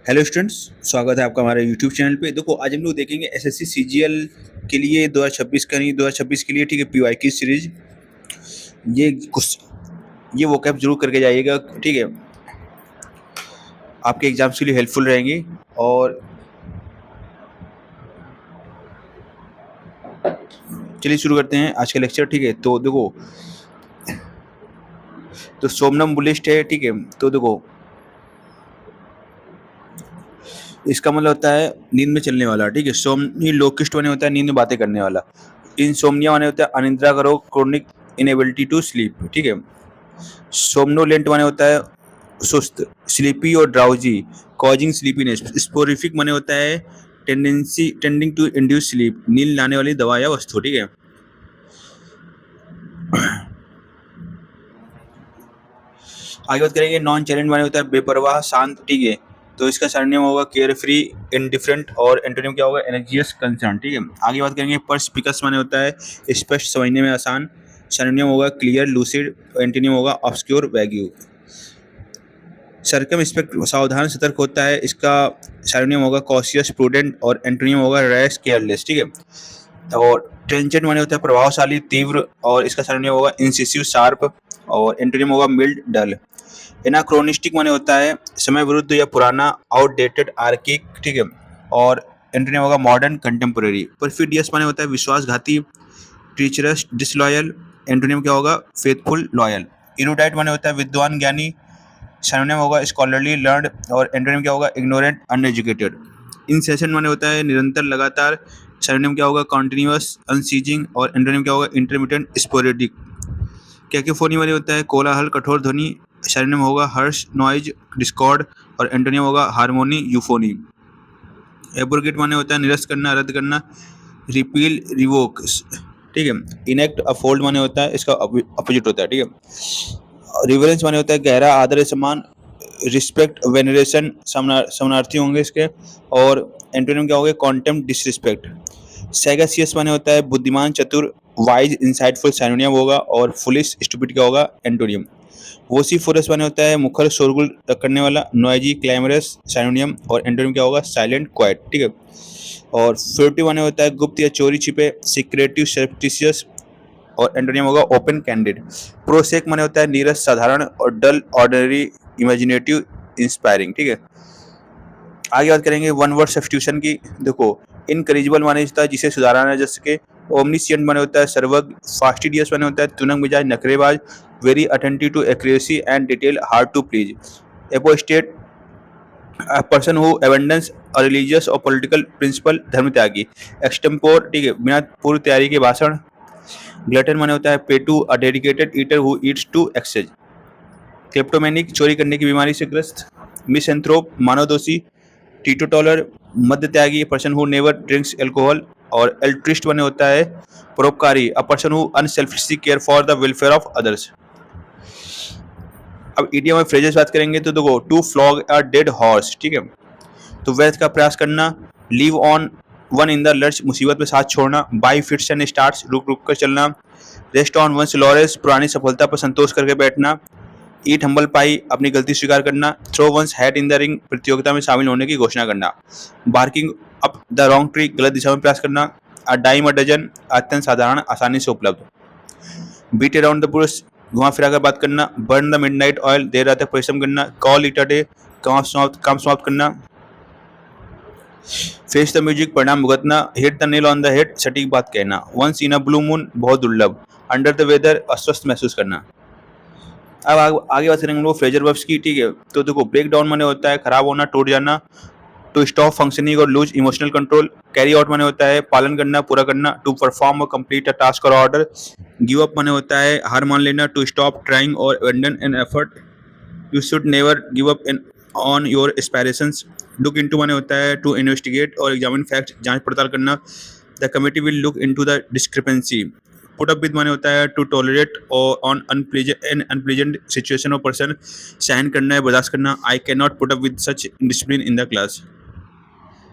Hello students, स्वागत है आपका हमारे यूट्यूब चैनल पे। देखो, आज हम लोग देखेंगे एसएससी सीजीएल के लिए 2026 का, नहीं 2026 के लिए, ठीक है, पीवाई की सीरीज। ये कुछ ये वोकैब जरूर करके जाइएगा, ठीक है, आपके एग्जाम्स के लिए हेल्पफुल रहेंगी। और चलिए शुरू करते हैं आज का लेक्चर, ठीक है। तो देखो, तो सोमनम्बुलिस्ट है, ठीक है। तो देखो, इसका मतलब होता है नींद में चलने वाला, ठीक है। सोमनी लोकिस्ट माने होता है नींद में बातें करने वाला। इंसोम्निया माने होता है अनिद्रा का रोग, क्रोनिक इनेबिलिटी टू स्लीप, ठीक है। सोमनोलेंट माने होता है सुस्त, स्लीपी और ड्राउजी, कॉजिंग स्लीपीनेस। स्पोरिफिक माने होता है tendency tending to induce sleep, नींद लाने वाली दवा या वस्तु, ठीक है। आगे बात करेंगे नॉन चैलेंज माने होता है बेपरवाह, शांत, ठीक है। तो इसका सरनेम होगा केयर फ्री, इंडिफरेंट, और एंटोनिम क्या होगा एनर्जियस, कंसर्न, ठीक है। आगे बात करेंगे परस्पिकस माने होता है स्पष्ट, समझने में आसान। सरनेम होगा क्लियर, लूसिड, एंटोनिम होगा ऑब्सक्योर, वैग्यू। सरकमस्पेक्ट सावधान, सतर्क होता है, इसका सरनेम होगा कॉशियस, प्रूडेंट, और एंटोनिम होगा रैश, केयरलेस, ठीक है। और टेंजेंट माने होता है प्रभावशाली, तीव्र, और इसका सरनेम होगा इंसिसिव, शार्प, और एंटोनिम होगा मिल्ड, डल। एनाक्रोनिस्टिक माने होता है समय विरुद्ध या पुराना, आउटडेटेड, आर्किक, ठीक है। और एंटोनिम होगा मॉडर्न, कंटेम्पोरेरी। परफिडियस माने होता है विश्वासघाती, ट्रीचरस, डिसलॉयल, एंटोनिम क्या होगा फेथफुल, लॉयल। इरुडाइट माने होता है विद्वान, ज्ञानी, सिनोनिम होगा स्कॉलरली, लर्नड, और एंटोनिम क्या होगा इग्नोरेंट, अनएजुकेटेड। इनसेशन माने होता है निरंतर, लगातार, सिनोनिम क्या होगा कॉन्टिन्यूअस, अनसीजिंग, और एंटोनिम क्या होगा इंटरमिटेंट, स्पोरेडिक। कैकोफोनी माने होता है कोलाहल, कठोर ध्वनि, सिनोनिम होगा हर्ष, नॉइज, डिस्कॉर्ड, और एंटोनिम होगा हार्मोनी, यूफोनी। एब्रोगेट माने होता है निरस्त करना, रद्द करना, रिपील, रिवोक, ठीक है। इनेक्ट, अफोल्ड माने होता है इसका अपोजिट होता है, ठीक है। रिवरेंस माने होता है गहरा, आदर, सम्मान, रिस्पेक्ट, वेनरेशन, समानार्थी होंगे इसके। और एंटोनिम क्या होगा कॉन्टेम्प्ट, डिसरिस्पेक्ट। सैगासियस माने होता है बुद्धिमान, चतुर, वाइज, इंसाइटफुल, साइनोनियम होगा। और फुलिश, स्टूपिड क्या होगा एंटोनियम। वोसिफोरस माने होता है मुखर, शोरगुल करने वाला, नॉइजी, क्लैमरस, साइनोनियम, और एंटोनिम क्या होगा साइलेंट, क्वाइट, ठीक है। और फ्योटिव माने होता है गुप्त या चोरी छिपे, सीक्रेटिव, सरप्टिशियस, और एंटोनिम होगा ओपन, कैंडिड। प्रोसेक माने होता है नीरस, साधारण, और डल, ऑर्डिनरी, इमेजिनेटिव, इंस्पायरिंग, ठीक है। आगे बात करेंगे वन वर्ड सब्स्टिट्यूशन की। देखो, इनकरेजिबल माने होता है जिसे सुधारा ना जा सके, ओमनिशियंट माने होता है सर्वज्ञ, फास्टिडियस माने होता है तुनंग मिजाज, नखरेबाज, very attentive to accuracy and detail, hard to please. Apostate, a person who abandons a religious or political principle, धर्म त्यागी। एक्सटेम्पोर, ठीक है, बिना पूर्व तैयारी के भाषण। ग्लटन माने होता है पेटू, a dedicated eater who eats to excess. Kleptomaniac, चोरी करने की बीमारी से ग्रस्त। मिसएंथ्रोप, मानवदोषी। टीटोटॉलर, मद्य त्यागी, person who never drinks alcohol. और एल्ट्रिस्ट माने होता है परोपकारी, a person who unselfishly care for the welfare of others. अब इडियम में फ्रेजेस बात करेंगे तो देखो, to flog a dead horse, ठीक है। तो व्यर्थ का प्रयास करना, leave on one in the lurch, मुसीबत में साथ छोड़ना, बाई फिट्स एंड स्टार्ट्स, रुक रुक कर चलना, रेस्ट ऑन वंस लॉरेस, पुरानी सफलता पर संतोष करके बैठना, ईट हम्बल पाई, अपनी गलती स्वीकार करना, throw one's hat in the ring, प्रतियोगिता में शामिल होने की घोषणा करना, barking up the wrong tree, गलत दिशा में प्रयास करना, अ डाइम अ डजन, अत्यंत साधारण, आसानी से उपलब्ध, बीट अराउंड द बुश, घुमा फिरा कर बात करना, बर्न द मिडनाइट ऑयल, देर रात तक परिश्रम करना, कॉल इट अ डे, काम समाप्त करना, फेस द म्यूजिक, परिणाम भुगतना, hit the nail on the head, सटीक बात कहना, once in a blue moon, बहुत दुर्लभ, अंडर द वेदर, अस्वस्थ महसूस करना। अब आगे बात करेंगे लोग फ्रेजर वर्ब्स की, ठीक है। तो देखो, ब्रेक डाउन माने होता है खराब होना, टूट जाना, to stop functioning or lose emotional control. Carry out माने होता है पालन करना, पूरा करना, to perform or complete a task or order. Give up माने होता है हार मान लेना, to stop trying or abandon an effort. You should never give up on your aspirations. Look into माने होता है to investigate or examine fact, जांच पड़ताल करना। The committee will look into the discrepancy. Put up with माने होता है to tolerate और ऑन अनप्लेजेंट सिचुएशन और पर्सन, सहन करना है, बर्दाश्त करना। I can not put up with such discipline in the class.